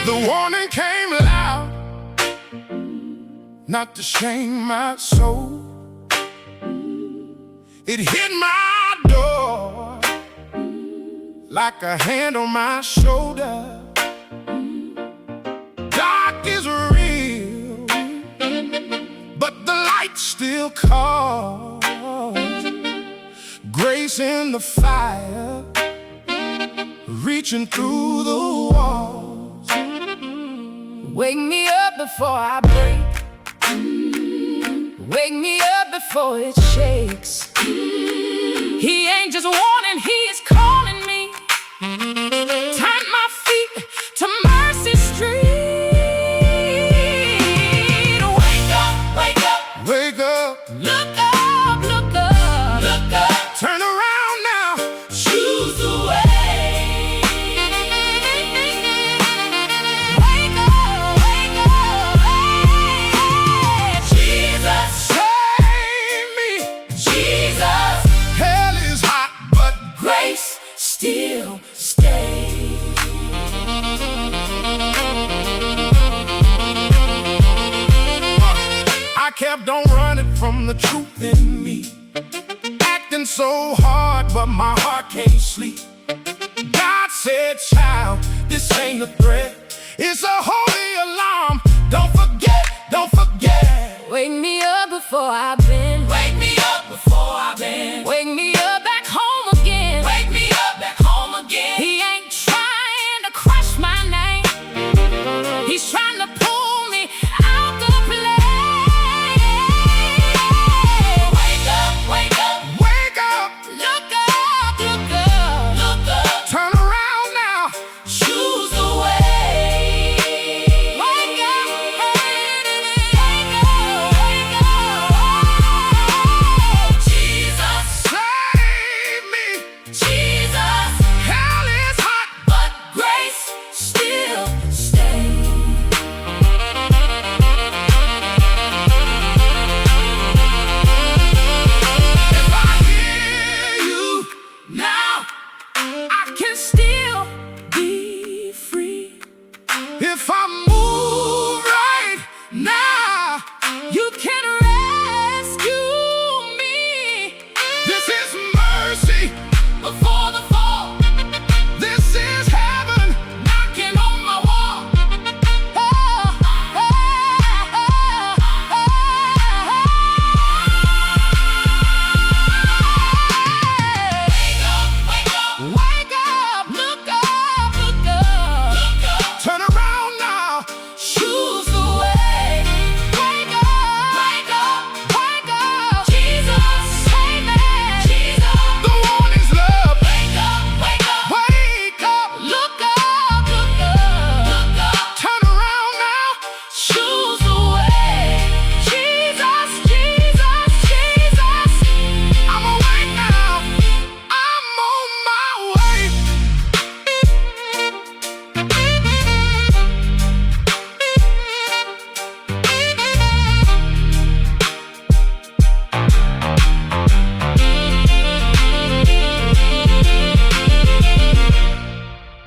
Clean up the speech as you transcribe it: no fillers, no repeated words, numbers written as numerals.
The warning came loud, not to shame my soul. It hit my door like a hand on my shoulder. Dark is real, but the light still calls. Grace in the fire, reaching through the walls. Wake me up before I break. Wake me up before it shakes. He ain't just warning, he's calling me. Turn my feet to Mercy Street. Wake up, wake up, Wake up, look up, look up, look up. turn around now. Choose the way. Wake up, wake up, hey. Jesus, Save me. Jesus, Hell is hot, but grace still stays. I kept on running from the truth in me, acting so hard, but my heart can't sleep. God said, child, this ain't a threat, it's a holy alarm. Don't forget, don't forget. Wake me up before I've been. Wake me up before I've been. Wake me up back home again. Wake me up back home again. He ain't trying to crush my name. He's trying to pull me out the play. Wake up, wake up, Wake up, look up, look up, look up. turn around now. Choose the way. Wake up, wake up, Jesus, Save me. Jesus, Hell is hot, but grace still stays. if I hear you Now I can still be free. if I'm